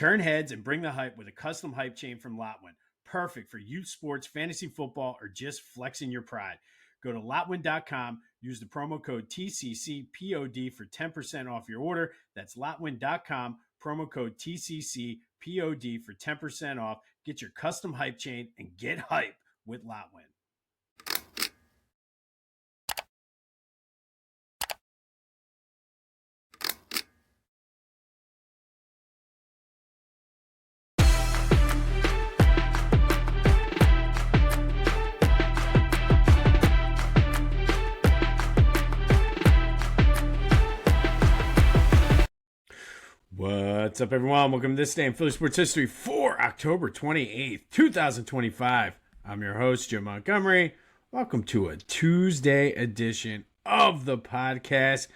Turn heads and bring the hype with a custom hype chain from Lotwin. Perfect for youth sports, fantasy football, or just flexing your pride. Go to Lotwin.com, use the promo code TCCPOD for 10% off your order. That's Lotwin.com, promo code TCCPOD for 10% off. Get your custom hype chain and get hype with Lotwin. What's up, everyone? Welcome to This Day in Philly Sports History for October 28th, 2025. I'm your host, Jim Montgomery. Welcome to a Tuesday edition of the podcast.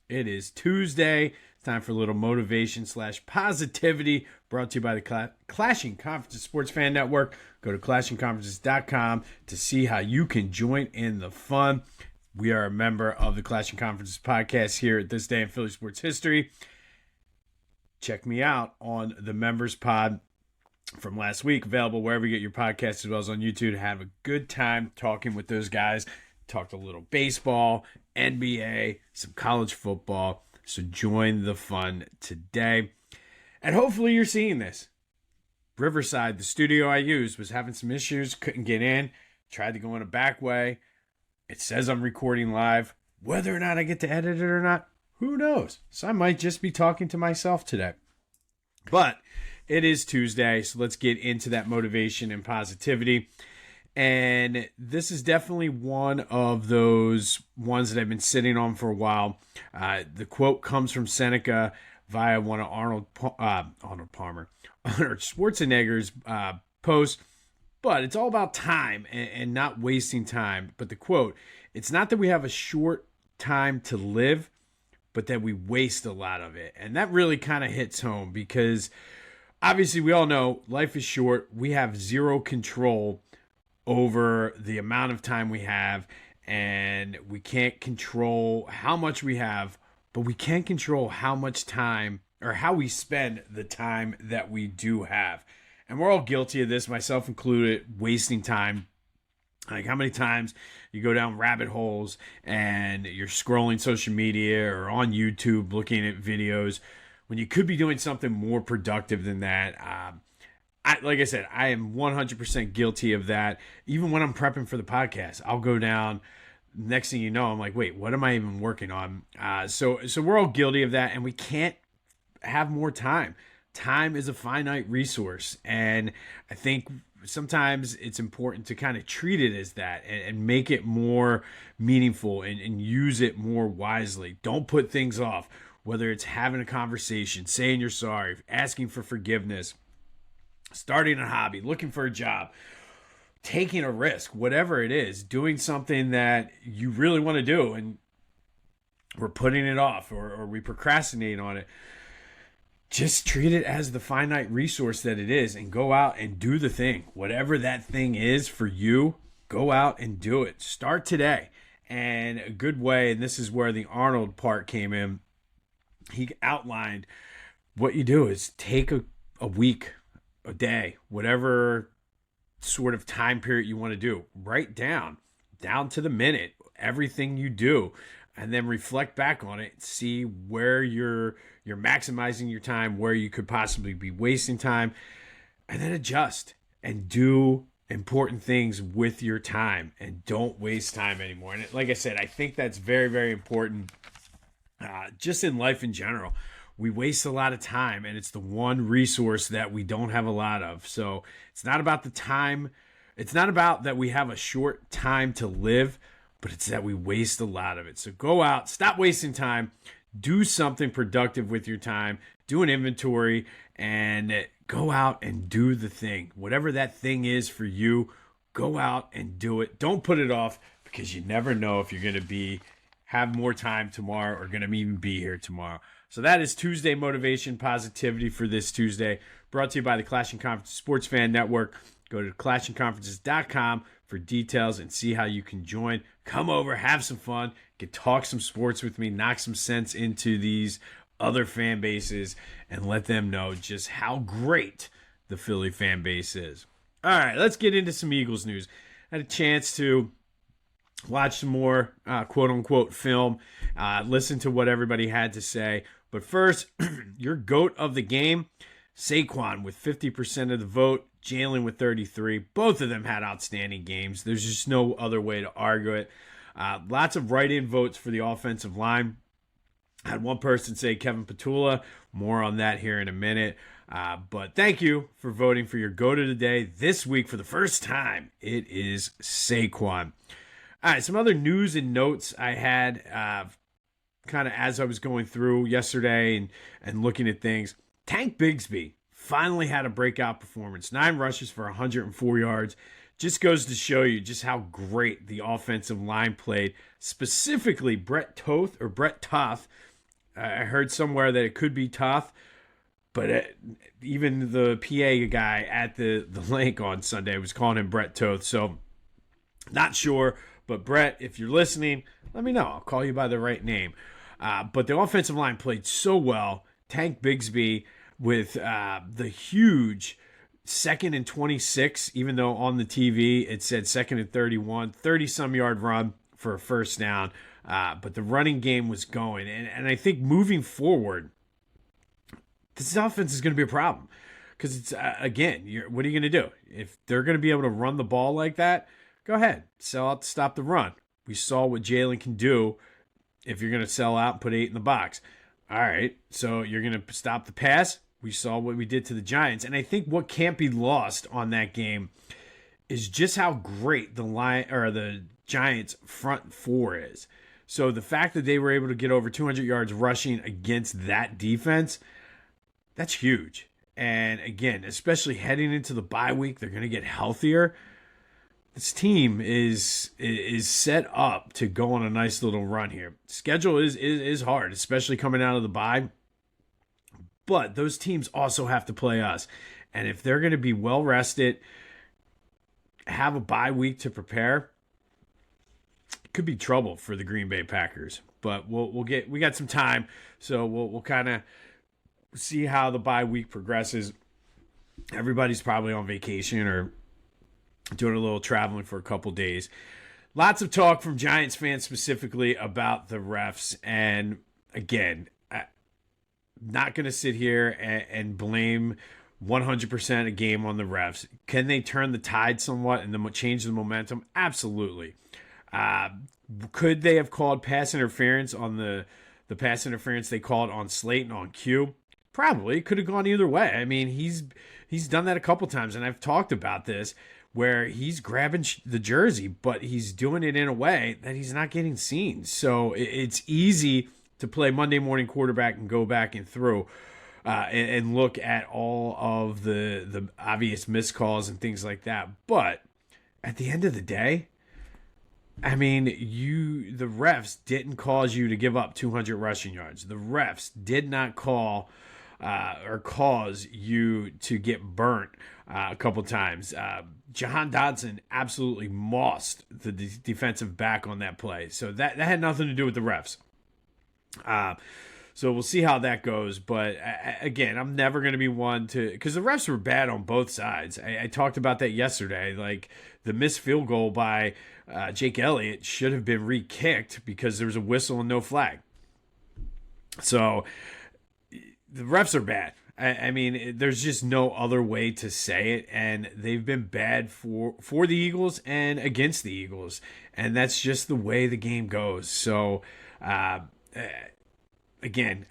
It is Tuesday. It's time for a little motivation / positivity brought to you by the Clashing Conferences Sports Fan Network. Go to clashingconferences.com to see how you can join in the fun. We are a member of the Clashing Conferences podcast here at This Day in Philly Sports History. Check me out on the Members Pod from last week, available wherever you get your podcasts, as well as on YouTube. Have a good time talking with those guys. Talked a little baseball, NBA, some college football. So join the fun today. And hopefully you're seeing this. Riverside, the studio I used, was having some issues, couldn't get in. Tried to go in a back way. It says I'm recording live. Whether or not I get to edit it or not, who knows? So I might just be talking to myself today. But it is Tuesday, so let's get into that motivation and positivity. And this is definitely one of those ones that I've been sitting on for a while. The quote comes from Seneca via one of Arnold Schwarzenegger's posts. But it's all about time and not wasting time. But the quote, it's not that we have a short time to live, but that we waste a lot of it. And that really kind of hits home because obviously we all know life is short. We have zero control over the amount of time we have, and we can't control how much we have, but we can control how much time or how we spend the time that we do have. And we're all guilty of this, myself included, wasting time. Like how many times you go down rabbit holes and you're scrolling social media or on YouTube looking at videos when you could be doing something more productive than that. Like I said, I am 100% guilty of that. Even when I'm prepping for the podcast, I'll go down. Next thing you know, I'm like, wait, what am I even working on? So we're all guilty of that, and we can't have more time. Time is a finite resource, and I think sometimes it's important to kind of treat it as that and make it more meaningful and use it more wisely. Don't put things off, whether it's having a conversation, saying you're sorry, asking for forgiveness, starting a hobby, looking for a job, taking a risk, whatever it is, doing something that you really want to do and we're putting it off or we procrastinate on it. Just treat it as the finite resource that it is and go out and do the thing. Whatever that thing is for you, go out and do it. Start today. And a good way, and this is where the Arnold part came in, he outlined what you do is take a week, a day, whatever sort of time period you want to do. Write down to the minute, everything you do. And then reflect back on it, see where you're maximizing your time, where you could possibly be wasting time, and then adjust and do important things with your time and don't waste time anymore. And like I said, I think that's very, very important just in life in general. We waste a lot of time, and it's the one resource that we don't have a lot of. So it's not about the time. It's not about that we have a short time to live, but it's that we waste a lot of it. So go out, stop wasting time, do something productive with your time, do an inventory, and go out and do the thing. Whatever that thing is for you, go out and do it. Don't put it off because you never know if you're going to have more time tomorrow or going to even be here tomorrow. So that is Tuesday Motivation Positivity for this Tuesday, brought to you by the Clashing Conferences Sports Fan Network. Go to clashingconferences.com for details and see how you can join. Come over, have some fun, talk some sports with me, knock some sense into these other fan bases and let them know just how great the Philly fan base is. All right, let's get into some Eagles news. I had a chance to watch some more quote-unquote film, listen to what everybody had to say. But first, your GOAT of the game, Saquon with 50% of the vote, Jalen with 33%. Both of them had outstanding games. There's just no other way to argue it. Lots of write-in votes for the offensive line. I had one person say Kevin Petula. More on that here in a minute. But thank you for voting for your GOAT of the day. This week, for the first time, it is Saquon. All right, some other news and notes I had kind of as I was going through yesterday and looking at things. Tank Bigsby finally had a breakout performance. 9 rushes for 104 yards. Just goes to show you just how great the offensive line played. Specifically, Brett Toth. I heard somewhere that it could be Toth, but even the PA guy at the link on Sunday was calling him Brett Toth. So, not sure. But Brett, if you're listening, let me know. I'll call you by the right name. But the offensive line played so well. Tank Bigsby with the huge 2nd and 26, even though on the TV it said 2nd and 31, 30-some yard run for a first down. But the running game was going. And I think moving forward, this offense is going to be a problem. Because it's, again, what are you going to do? If they're going to be able to run the ball like that, go ahead. Sell out to stop the run. We saw what Jalen can do if you're going to sell out and put 8 in the box. All right, so you're going to stop the pass. We saw what we did to the Giants. And I think what can't be lost on that game is just how great the Giants front 4 is. So the fact that they were able to get over 200 yards rushing against that defense, that's huge. And again, especially heading into the bye week, they're going to get healthier. This team is set up to go on a nice little run here. Schedule is hard, especially coming out of the bye. But those teams also have to play us. And if they're going to be well rested, have a bye week to prepare, it could be trouble for the Green Bay Packers. But we got some time, so we'll kind of see how the bye week progresses. Everybody's probably on vacation or doing a little traveling for a couple days. Lots of talk from Giants fans specifically about the refs. And again, I'm not going to sit here and blame 100% a game on the refs. Can they turn the tide somewhat and then change the momentum? Absolutely. Could they have called pass interference on the pass interference they called on Slayton on cue? Probably. Could have gone either way. I mean, he's done that a couple times, and I've talked about this, where he's grabbing the jersey, but he's doing it in a way that he's not getting seen. So it's easy to play Monday morning quarterback and go back and through and look at all of the obvious missed calls and things like that. But at the end of the day, I mean, the refs didn't cause you to give up 200 rushing yards. The refs did not call or cause you to get burnt a couple times. Jahan Dodson absolutely mossed the defensive back on that play. So that had nothing to do with the refs. So we'll see how that goes. But again, I'm never going to be one to, because the refs were bad on both sides. I talked about that yesterday. Like the missed field goal by Jake Elliott should have been re-kicked because there was a whistle and no flag. So the refs are bad. I mean, there's just no other way to say it, and they've been bad for the Eagles and against the Eagles, and that's just the way the game goes. So, again,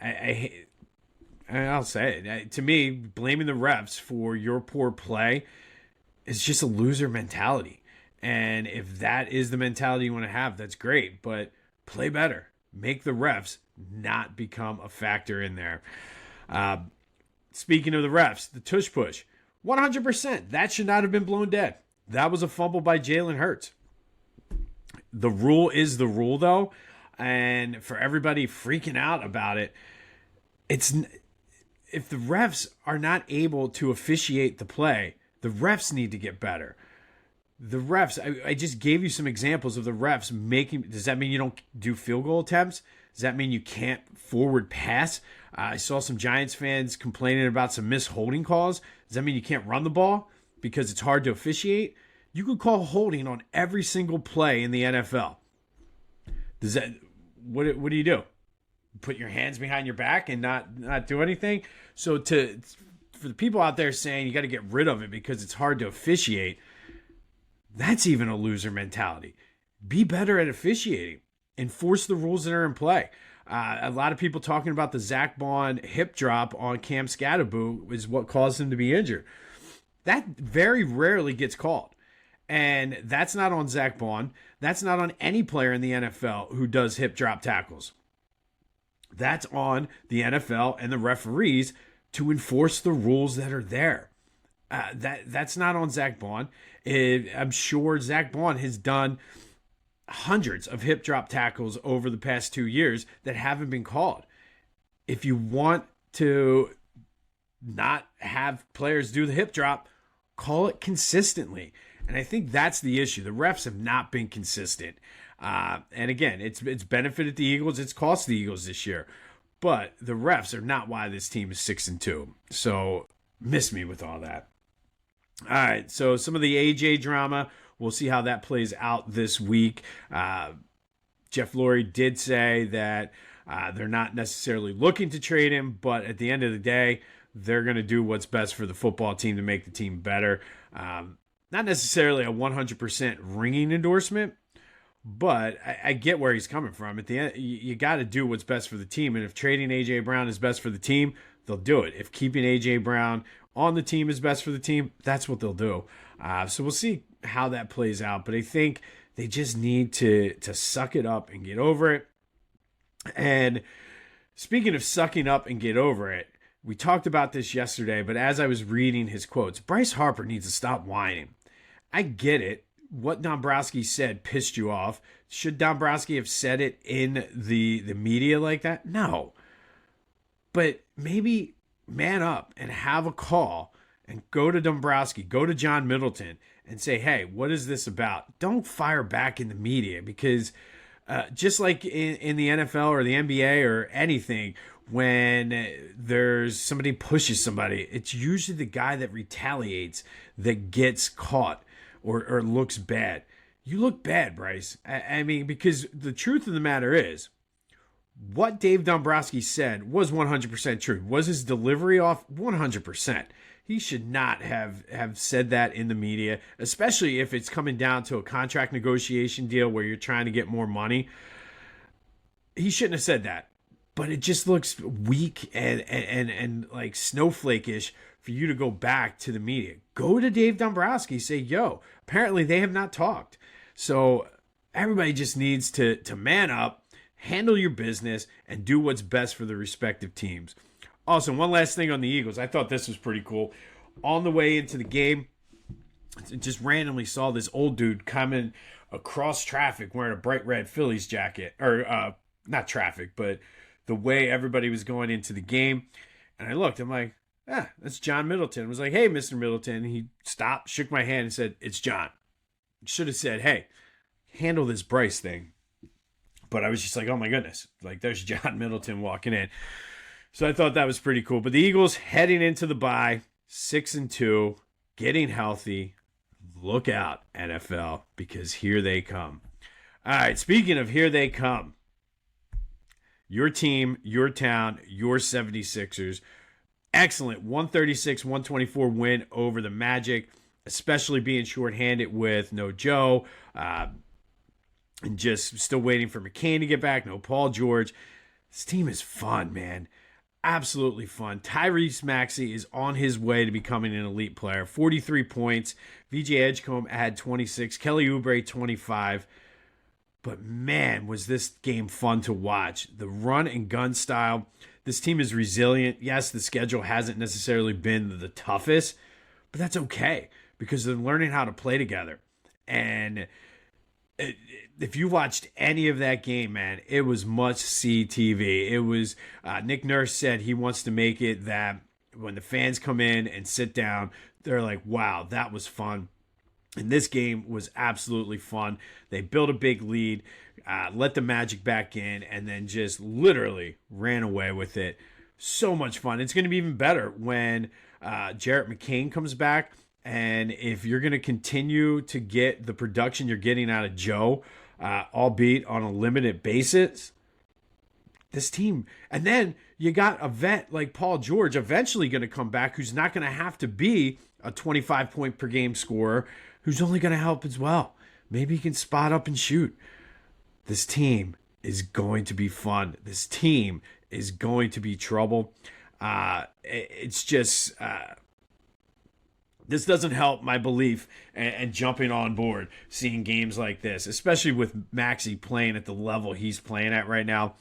I'll say it. To me, blaming the refs for your poor play is just a loser mentality, and if that is the mentality you want to have, that's great, but play better. Make the refs not become a factor in there. Speaking of the refs, the tush push, 100%. That should not have been blown dead. That was a fumble by Jalen Hurts. The rule is the rule, though, and for everybody freaking out about it, if the refs are not able to officiate the play, the refs need to get better. The refs, I just gave you some examples of the refs making. Does that mean you don't do field goal attempts? Does Does that mean you can't forward pass? I saw some Giants fans complaining about some missed holding calls. Does that mean you can't run the ball because it's hard to officiate? You can call holding on every single play in the NFL. Does that what do you do? Put your hands behind your back and not do anything? So for the people out there saying you got to get rid of it because it's hard to officiate, that's even a loser mentality. Be better at officiating. Enforce the rules that are in play. A lot of people talking about the Zach Bond hip drop on Cam Scatterboo is what caused him to be injured. That very rarely gets called. And that's not on Zach Bond. That's not on any player in the NFL who does hip drop tackles. That's on the NFL and the referees to enforce the rules that are there. That's not on Zach Bond. I'm sure Zach Bond has done hundreds of hip drop tackles over the past 2 years that haven't been called. If you want to not have players do the hip drop, call it consistently. And I think that's the issue. The refs have not been consistent. And again, it's benefited the Eagles. It's cost the Eagles this year. But the refs are not why this team is 6-2. So miss me with all that. All right, so some of the AJ drama, we'll see how that plays out this week. Jeff Lurie did say that they're not necessarily looking to trade him, but at the end of the day, they're going to do what's best for the football team to make the team better. Not necessarily a 100% ringing endorsement, but I get where he's coming from. At the end, you got to do what's best for the team, and if trading A.J. Brown is best for the team, they'll do it. If keeping A.J. Brown on the team is best for the team, that's what they'll do. So we'll see how that plays out, but I think they just need to suck it up and get over it. And speaking of sucking up and get over it, we talked about this yesterday, but as I was reading his quotes, Bryce Harper needs to stop whining. I get it. What Dombrowski said pissed you off. Should Dombrowski have said it in the media like that? No. But maybe man up and have a call and go to Dombrowski, go to John Middleton and say, hey, what is this about? Don't fire back in the media because just like in the NFL or the NBA or anything, when there's somebody pushes somebody, it's usually the guy that retaliates that gets caught or looks bad. You look bad, Bryce. I mean, because the truth of the matter is, what Dave Dombrowski said was 100% true. Was his delivery off? 100%. He should not have said that in the media, especially if it's coming down to a contract negotiation deal where you're trying to get more money. He shouldn't have said that. But it just looks weak and like snowflake-ish for you to go back to the media. Go to Dave Dombrowski, say, yo, apparently they have not talked. So everybody just needs to man up, handle your business, and do what's best for the respective teams. Also, one last thing on the Eagles. I thought this was pretty cool. On the way into the game, just randomly saw this old dude coming across traffic wearing a bright red Phillies jacket. Or, not traffic, but the way everybody was going into the game. And I looked, I'm like, that's John Middleton. I was like, hey, Mr. Middleton. He stopped, shook my hand, and said, it's John. Should have said, hey, handle this Bryce thing. But I was just like, oh my goodness. Like, there's John Middleton walking in. So I thought that was pretty cool. But the Eagles heading into the bye, 6-2, getting healthy. Look out, NFL, because here they come. All right, speaking of here they come. Your team, your town, your 76ers. Excellent 136-124 win over the Magic, especially being shorthanded with no Joe. And just still waiting for McCain to get back. No Paul George. This team is fun, man. Absolutely fun. Tyrese Maxey is on his way to becoming an elite player. 43 points. VJ Edgecombe had 26. Kelly Oubre 25. But man, was this game fun to watch. The run and gun style. This team is resilient. Yes, the schedule hasn't necessarily been the toughest, but that's okay because they're learning how to play together. And if you watched any of that game, man, it was must-see TV. It was, Nick Nurse said he wants to make it that when the fans come in and sit down, they're like, wow, that was fun. And this game was absolutely fun. They built a big lead, let the Magic back in, and then just literally ran away with it. So much fun. It's going to be even better when Jarrett McCain comes back. And if you're going to continue to get the production you're getting out of Joe, albeit on a limited basis, this team. And then you got a vet like Paul George eventually going to come back, who's not going to have to be a 25 point per game scorer, who's only going to help as well. Maybe he can spot up and shoot. This team is going to be fun. This team is going to be trouble. It's just this doesn't help my belief and jumping on board seeing games like this, especially with Maxey playing at the level he's playing at right now.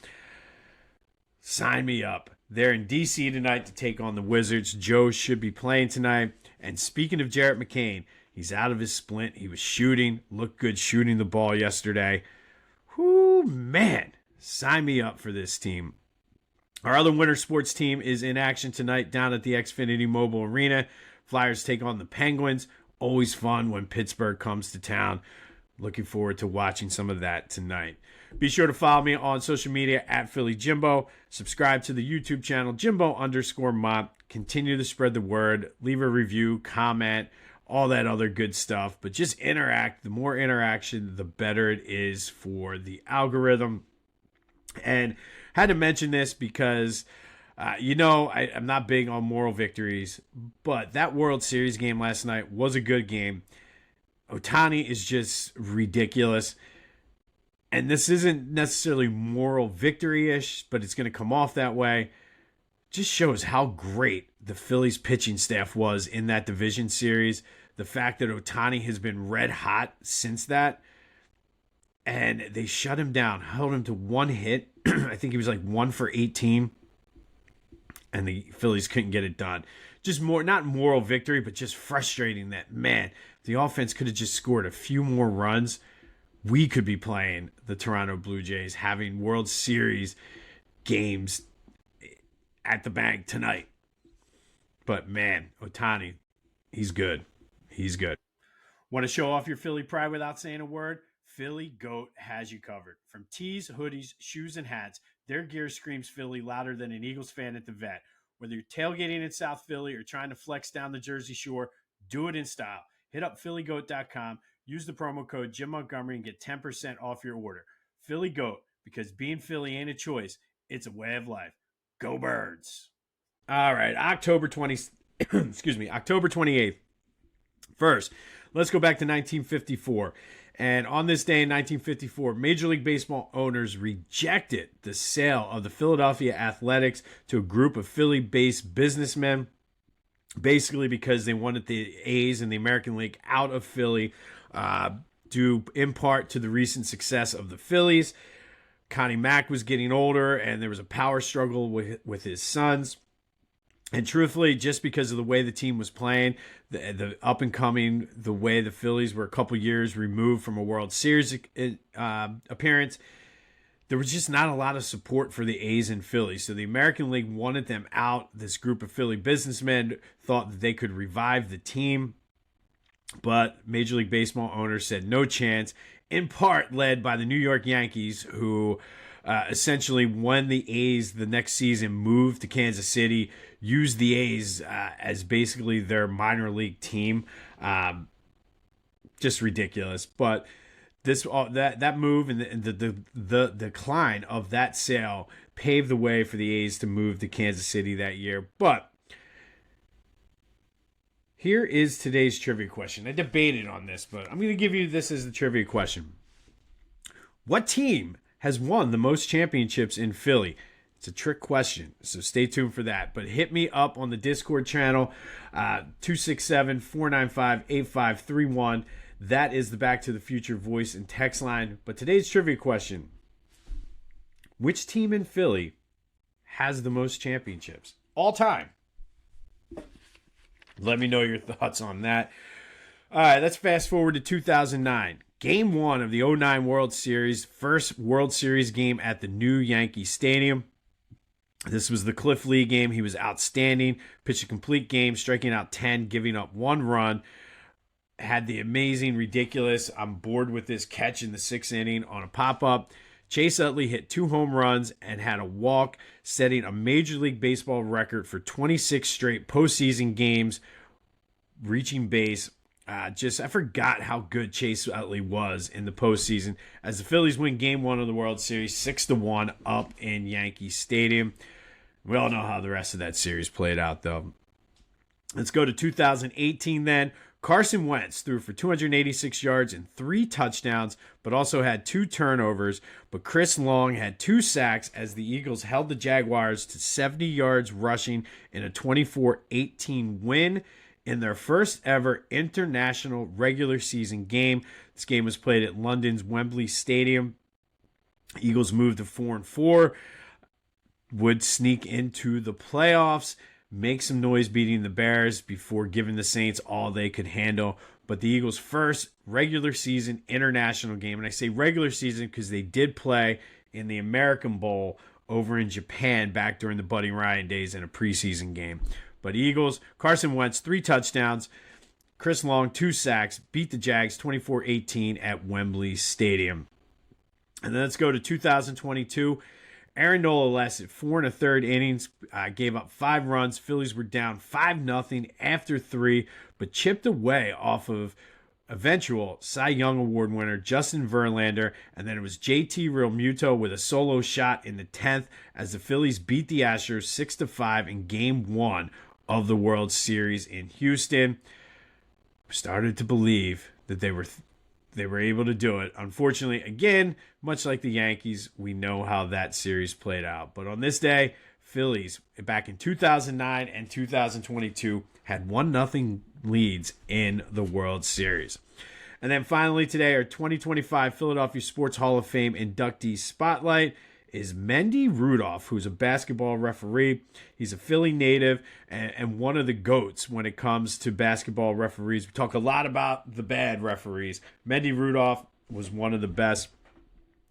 Sign me up. They're in D.C. tonight to take on the Wizards. Joe should be playing tonight. And speaking of Jarrett McCain, he's out of his splint. He was shooting, looked good shooting the ball yesterday. Whoo, man, sign me up for this team. Our other winter sports team is in action tonight down at the Xfinity Mobile Arena. Flyers take on the Penguins. Always fun when Pittsburgh comes to town. Looking forward to watching some of that tonight. Be sure to follow me on social media at Philly Jimbo. Subscribe to the YouTube channel Jimbo_Mont. Continue to spread the word. Leave a review, comment, all that other good stuff. But just interact. The more interaction, the better it is for the algorithm. And had to mention this because, I'm not big on moral victories. But that World Series game last night was a good game. Ohtani is just ridiculous. And this isn't necessarily moral victory-ish, but it's going to come off that way. Just shows how great the Phillies pitching staff was in that division series. The fact that Ohtani has been red hot since that. And they shut him down, held him to one hit. I think he was like 1 for 18. And the Phillies couldn't get it done. Just more, not moral victory, but just frustrating that, man, the offense could have just scored a few more runs. We could be playing the Toronto Blue Jays, having World Series games at the bank tonight. But man, Ohtani, he's good. He's good. Want to show off your Philly pride without saying a word? Philly Goat has you covered. From tees, hoodies, shoes, and hats, their gear screams Philly louder than an Eagles fan at the vet. Whether you're tailgating in South Philly or trying to flex down the Jersey Shore, do it in style. Hit up phillygoat.com. Use the promo code Jim Montgomery and get 10% off your order. Philly Goat, because being Philly ain't a choice, it's a way of life. Go Birds. All right, October 28th. First, let's go back to 1954. And on this day in 1954, Major League Baseball owners rejected the sale of the Philadelphia Athletics to a group of Philly-based businessmen, basically because they wanted the A's and the American League out of Philly, due in part to the recent success of the Phillies. Connie Mack was getting older, and there was a power struggle with his sons. And truthfully, just because of the way the team was playing, the up and coming, the way the Phillies were a couple years removed from a World Series appearance, there was just not a lot of support for the A's in Philly. So the American League wanted them out. This group of Philly businessmen thought that they could revive the team. But Major League Baseball owners said no chance, in part led by the New York Yankees, who essentially, when the A's the next season moved to Kansas City, used the A's as basically their minor league team. Just ridiculous. But that move and the decline of that sale paved the way for the A's to move to Kansas City that year. But here is today's trivia question. I debated on this, but I'm going to give you this as the trivia question. What team has won the most championships in Philly? It's a trick question, so stay tuned for that. But hit me up on the Discord channel, 267-495-8531. That is the Back to the Future voice and text line. But today's trivia question: which team in Philly has the most championships all time? Let me know your thoughts on that. All right, let's fast forward to 2009. Game 1 of the 2009 World Series. First World Series game at the new Yankee Stadium. This was the Cliff Lee game. He was outstanding. Pitched a complete game, striking out 10, giving up 1 run. had the amazing, ridiculous, I'm bored with this catch in the 6th inning on a pop-up. Chase Utley hit 2 home runs and had a walk, setting a Major League Baseball record for 26 straight postseason games, reaching base. I forgot how good Chase Utley was in the postseason as the Phillies win Game 1 of the World Series 6-1 up in Yankee Stadium. We all know how the rest of that series played out, though. Let's go to 2018 then. Carson Wentz threw for 286 yards and 3 touchdowns, but also had 2 turnovers. But Chris Long had 2 sacks as the Eagles held the Jaguars to 70 yards rushing in a 24-18 win in their first ever international regular season game. This game was played at London's Wembley Stadium. Eagles moved to 4-4, would sneak into the playoffs, make some noise beating the Bears before giving the Saints all they could handle. But the Eagles' first regular season international game, and I say regular season because they did play in the American Bowl over in Japan back during the Buddy Ryan days in a preseason game. But Eagles, Carson Wentz, 3 touchdowns, Chris Long, 2 sacks, beat the Jags 24-18 at Wembley Stadium. And then let's go to 2022. Aaron Nola lasted 4 1/3 innings, gave up 5 runs. Phillies were down 5-0 after 3, but chipped away off of eventual Cy Young Award winner Justin Verlander, and then it was JT Realmuto with a solo shot in the 10th as the Phillies beat the Astros 6-5 in Game 1 of the World Series in Houston. We started to believe that they were able to do it. Unfortunately, again, much like the Yankees, we know how that series played out. But on this day, Phillies, back in 2009 and 2022, had 1-0 leads in the World Series. And then finally today, our 2025 Philadelphia Sports Hall of Fame inductee spotlight is Mendy Rudolph, who's a basketball referee. He's a Philly native and one of the GOATs when it comes to basketball referees. We talk a lot about the bad referees. Mendy Rudolph was one of the best.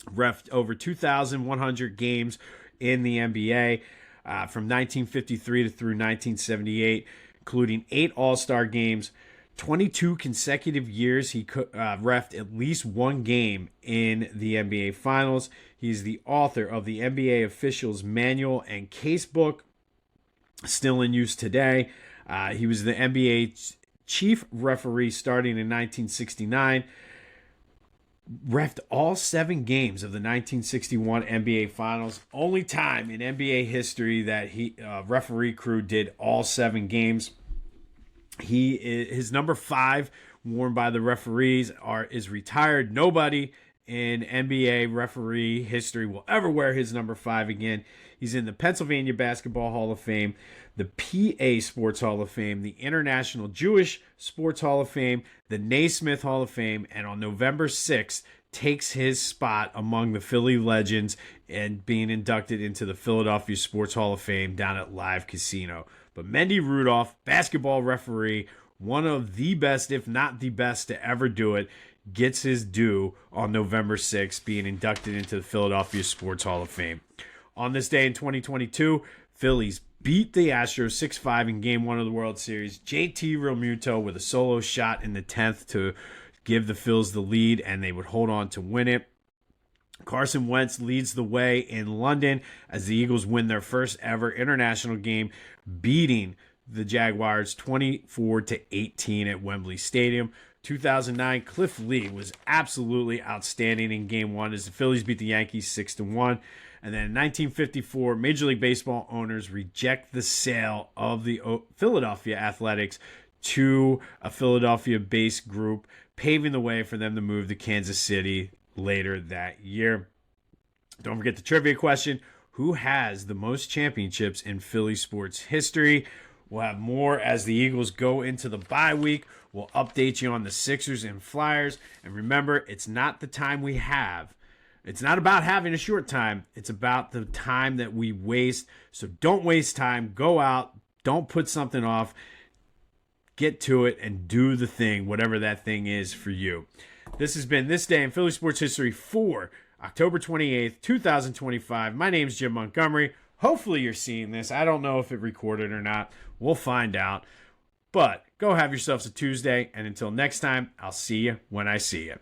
Ref over 2,100 games in the NBA from 1953 through 1978, including 8 All-Star games. 22 consecutive years he reffed at least 1 game in the NBA Finals. He's the author of the NBA Officials Manual and Casebook, still in use today. He was the NBA chief referee starting in 1969. Reffed all 7 games of the 1961 NBA Finals. Only time in NBA history that referee crew did all 7 games. His number 5 worn by the referees is retired. Nobody in NBA referee history will ever wear his number 5 again. He's in the Pennsylvania Basketball Hall of Fame, the PA Sports Hall of Fame, the International Jewish Sports Hall of Fame, the Naismith Hall of Fame, and on November 6th takes his spot among the Philly legends and being inducted into the Philadelphia Sports Hall of Fame down at Live Casino. But Mendy Rudolph, basketball referee, one of the best, if not the best to ever do it, gets his due on November 6th, being inducted into the Philadelphia Sports Hall of Fame. On this day in 2022, Phillies beat the Astros 6-5 in Game 1 of the World Series. JT Realmuto with a solo shot in the 10th to give the Phils the lead, and they would hold on to win it. Carson Wentz leads the way in London as the Eagles win their first ever international game, beating the Jaguars 24-18 at Wembley Stadium. 2009, Cliff Lee was absolutely outstanding in Game 1 as the Phillies beat the Yankees 6-1. And then in 1954, Major League Baseball owners reject the sale of the Philadelphia Athletics to a Philadelphia-based group, paving the way for them to move to Kansas City later that year. Don't forget the trivia question. Who has the most championships in Philly sports history? We'll have more as the Eagles go into the bye week. We'll update you on the Sixers and Flyers. And remember, it's not the time we have. It's not about having a short time. It's about the time that we waste. So don't waste time. Go out. Don't put something off. Get to it and do the thing, whatever that thing is for you. This has been This Day in Philly Sports History for October 28th, 2025. My name's Jim Montgomery. Hopefully you're seeing this. I don't know if it recorded or not. We'll find out. But Go have yourselves a Tuesday, and until next time, I'll see you when I see you.